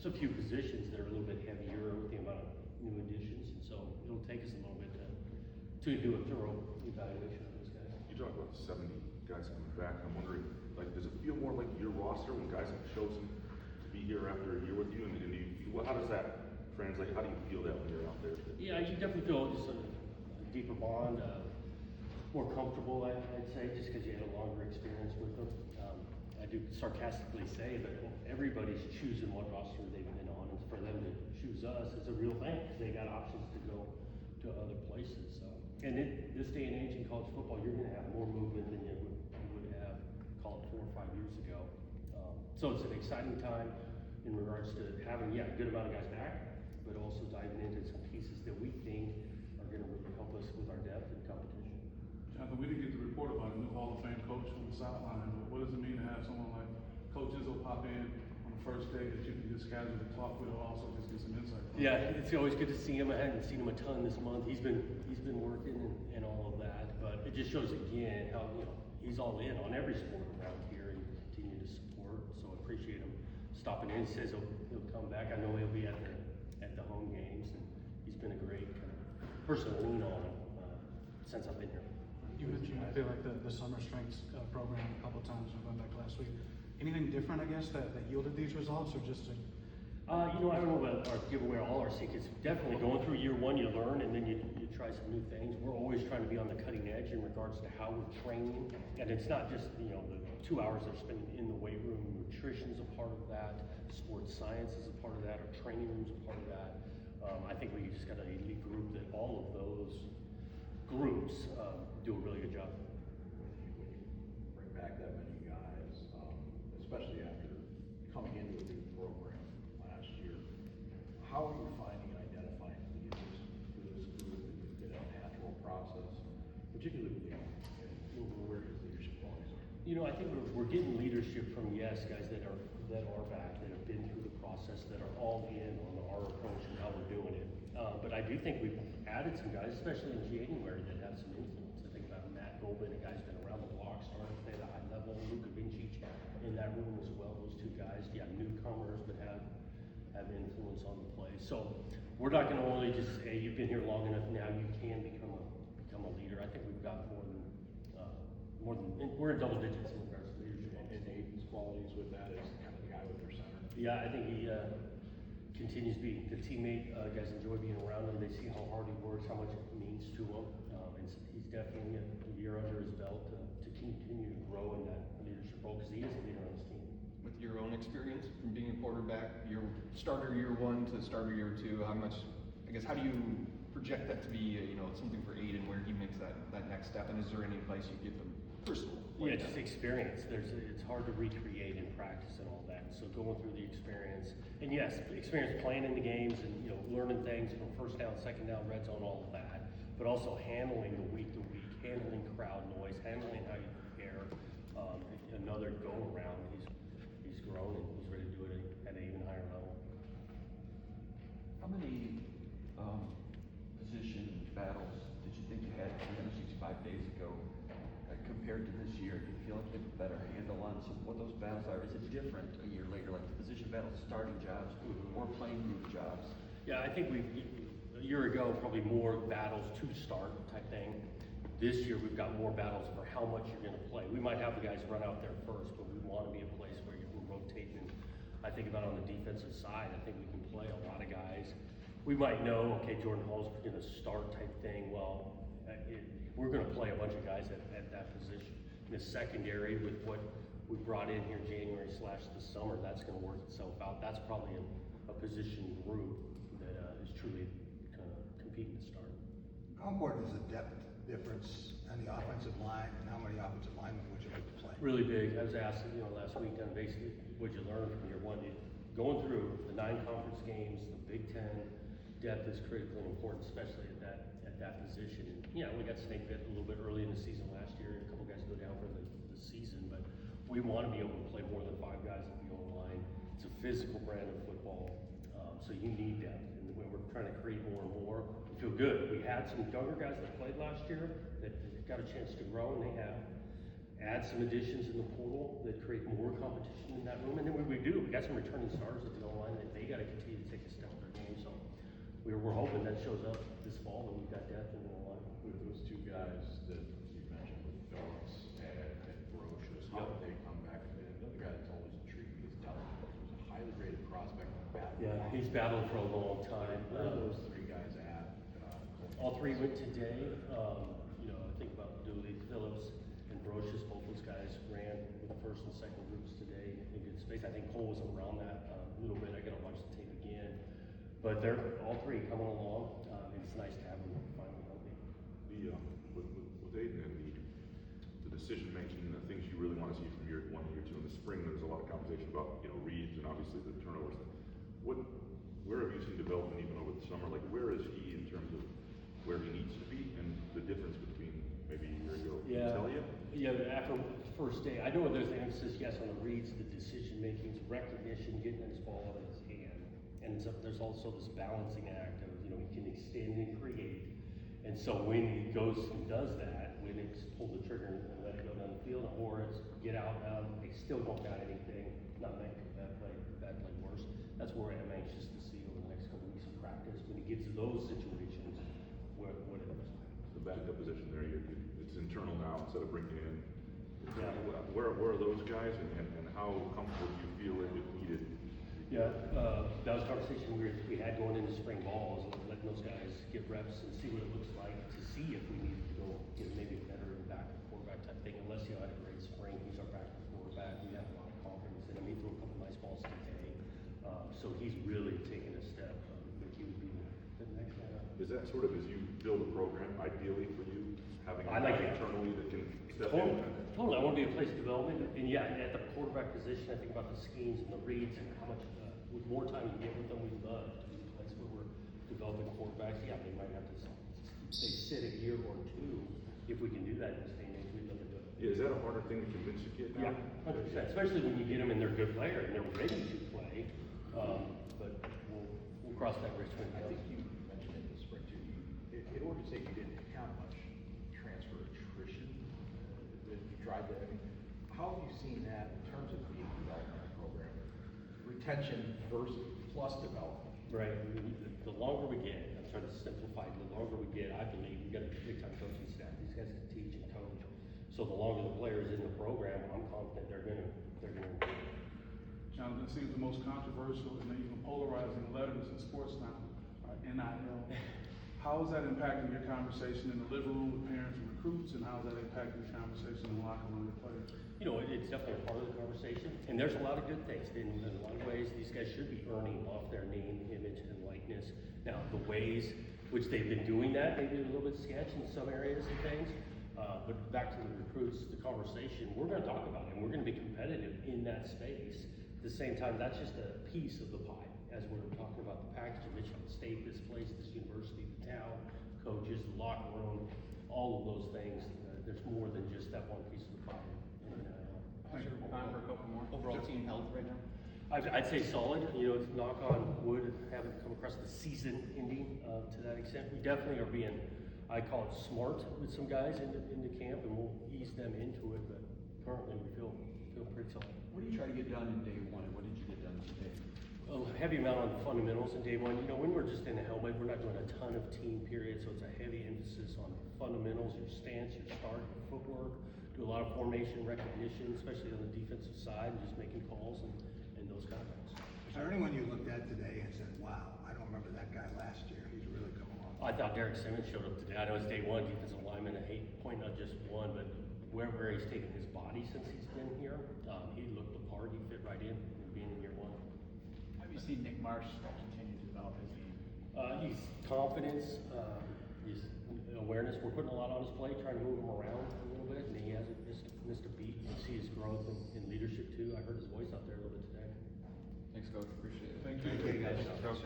a few positions that are a little bit heavier with the amount of new additions, and so it'll take us a little bit to do a thorough evaluation of those guys. You talk about 70 guys coming back. I'm wondering, like, does it feel more like your roster when guys have chosen to be here after a year with you? And how does that translate? How do you feel that when you're out there? Yeah, you definitely feel just a deeper bond, more comfortable, I'd say, just because you had a longer experience with them. I do sarcastically say that everybody's choosing what roster they've been on, and for them to choose us is a real thing because they got options to go to other places. So, and this day and age in college football, you're going to have more movement than you would have, call it 4 or 5 years ago. So it's an exciting time in regards to having, a good amount of guys back, but also diving into some pieces that we think are going to really help us with our depth and competition. Jonathan, we didn't get the report about a new Hall of Fame coach on the sideline, but what does it mean to have someone like Coach Izzo pop in on the first day that you can just casually talk with, or also just get some insight from? Yeah, it's always good to see him. I hadn't seen him a ton this month. He's been working and all of that, but it just shows again how he's all in on every sport around here and continue to support. So I appreciate him stopping in. He says he'll come back. I know he'll be at the home games, and he's been a great person to lean on since I've been here. You mentioned, I feel like the summer strengths program a couple of times. I went back last week. Anything different, I guess, that yielded these results, or just I don't know about our giveaway all our secrets. Definitely going through year one, you learn, and then you try some new things. We're always trying to be on the cutting edge in regards to how we're training, and it's not just the 2 hours they're spending in the weight room. Nutrition's a part of that. Sports science is a part of that. Our training room's a part of that. I think we just got an elite group that all of those groups do a really good job. Bring back that many guys, especially after coming into a new program last year. How are you finding and identifying leaders for this group? Is it a natural process, particularly with where his leadership qualities are? I think we're getting leadership from guys that are back, that have been through the process, that are all in on our approach and how we're doing it. But I do think we've added some guys, especially in January, that have some influence. I think about Matt Golden, a guy's been around the block, starting to play at a high level. Luka Vincic in that room as well. Those two guys, newcomers, but have influence on the play. So we're not going to only just say you've been here long enough now you can become a leader. I think we've got more than we're in double digits in regards to leadership. And Aiden's qualities with that is kind of the guy with their center. Yeah, I think he continues to be the teammate. Guys enjoy being around him. They see how hard he works, how much it means to him. And he's definitely a year under his belt to continue to grow in that leadership role because he is a leader on his team. With your own experience from being a quarterback, your starter year one to starter year two, how do you project that to be something for Aiden where he makes that next step? And is there any advice you give him personally? Yeah, just experience. It's hard to recreate in practice and all that. So going through the experience, and yes, experience playing in the games and learning things from first down, second down, red zone, all of that. But also handling the week to week, handling crowd noise, handling how you prepare. Another go around. He's grown and he's ready to do it at an even higher level. How many position battles did you think you had 365 days ago compared to this year? Do you feel like you have a better handle on what those battles are? Is it different a year later, like the position battles, starting jobs, or playing group jobs? Yeah, I think a year ago, probably more battles to start type thing. This year, we've got more battles for how much you're going to play. We might have the guys run out there first, but we want to be a place where we're rotating. I think about on the defensive side, I think we can play a lot of guys. We might know, okay, Jordan Hall's going to start type thing. Well, we're going to play a bunch of guys at that position. In the secondary, with what we brought in here January / the summer, that's going to work itself out. That's probably a position group that is truly kind of competing to start. How important is the depth difference on the offensive line, and how many offensive linemen would you like to play? Really big. I was asked, last week, basically, what'd you learn from year one? Going through the 9 conference games, the Big Ten, depth is critically important, especially at that position. And, we got snake bit a little bit early in the season last year, and a couple guys go down for the season, but we want to be able to play more than 5 guys at the O-line. It's a physical brand of football, so you need depth. And when we're trying to create more and more, we feel good. We had some younger guys that played last year that got a chance to grow, and they have. Add some additions in the portal that create more competition in that room, and then we do. We got some returning stars at the O-line that they gotta continue to take a step in their game, so we're hoping that shows up this fall, and we've got depth in the O-line. With those two guys that you mentioned with Phillips and Brocious, how did they come back? And another guy that's always intrigued me is Delton. He was a highly rated prospect. Yeah, he's battled for a long time. Where are those three guys at? All three went today. You know, I think about Dooley, Phillips, and Brocious. Both those guys ran with the first and second groups today in good space. I think Cole was around that a little bit. I gotta watch the tape again. But they're all three coming along. And it's nice to have them finally healthy. With Aiden and the decision making and the things you really want to see from year 1 and year 2 in the spring, there's a lot of conversation about, you know, reads and obviously the turnovers. Where have you seen development even over the summer? Like, where is he in terms of where he needs to be and the difference between maybe a year ago? Can you tell you? Yeah, after the first day, I know there's emphasis, yes, on the reads, the decision makings, recognition, getting his ball out of his hand. And so there's also this balancing act of, you know, he can extend and create. And so when he goes and does that, when it's pull the trigger and let it go down the field, or it's get out, they still don't got anything, not make a bad play worse. That's where I'm anxious to see over the next couple weeks of practice, when he gets to those situations, what it looks like. The backup position there, it's internal now instead of bringing in. Yeah. Where are those guys and how comfortable do you feel if needed? Yeah, that was a conversation we had going into spring ball, is letting those guys get reps and see what it looks like, to see if we needed to go get maybe a veteran backup quarterback type thing. Unless you had a great spring, he's our backup quarterback. We have a lot of confidence in him. He threw a couple nice balls today, so he's really taken a step. But he would be the next guy up. Is that sort of as you build a program, ideally for you, having a I like guy it. internally that can step Totally, in? totally. I want to be a place of development, and yeah, at the quarterback position, I think about the schemes and the reads and how much, with more time you get with them, we'd love to be a place where we're developing quarterbacks. Yeah, they might have to say sit a year or two. If we can do that in this day and age, we'd love to do it. Yeah, is that a harder thing to convince a kid now? Yeah, 100%. Especially when you get them and they're a good player and they're ready to play. But we'll cross that bridge when we I get think you mentioned in the spring too, in order to say you didn't have much transfer attrition, that you tried to, I mean, how have you seen that in terms of the development program? Retention versus plus development. Right. The longer we get, I'm trying to simplify it, the longer we get, I believe, we've got a big time coaching staff. These guys can teach and coach. So the longer the players in the program, I'm confident they're gonna improve. Jonathan, it seems the most controversial and even polarizing letters in sports now are NIL. How is that impacting your conversation in the living room with parents and recruits, and how is that impacting your conversation in the locker room with players? You know, it's definitely a part of the conversation, and there's a lot of good things. In a lot of ways, these guys should be earning off their name, image, and likeness. Now, the ways which they've been doing that, maybe a little bit sketch in some areas and things. But back to the recruits, the conversation, we're gonna talk about it, and we're gonna be competitive in that space. At the same time, that's just a piece of the pie, as we're talking about the package of Michigan State, this place, this university, the town, coaches, the locker room, all of those things. There's more than just that one piece of the pie. Time for a couple more. Overall team health right now? I'd say solid, you know, knock on wood, haven't come across the season ending to that extent. We definitely are being, I call it smart with some guys into camp, and we'll ease them into it, but currently we feel pretty solid. What do you try to get done in day one, and what did you get done today? A heavy amount on the fundamentals in day one. You know, when we're just in a helmet, we're not doing a ton of team periods, so it's a heavy emphasis on fundamentals, your stance, your start, your footwork. Do a lot of formation recognition, especially on the defensive side, and just making calls and those kind of things. Is there anyone you looked at today and said, wow, I don't remember that guy last year, he's really come along? I thought Derek Simmons showed up today. I know it's day one, defensive lineman. I hate pointing out just one, but where he's taken his body since he's been here, he looked the part. He fit right in being in year one. Have you seen Nick Marsh continue to develop his game? He's confidence, his awareness. We're putting a lot on his plate, trying to move him around a little bit, and he hasn't missed a beat. You see his growth in leadership too. I heard his voice out there a little bit today. Thanks, Coach. Appreciate it. Thank you. Thank you, guys. Thanks, Coach.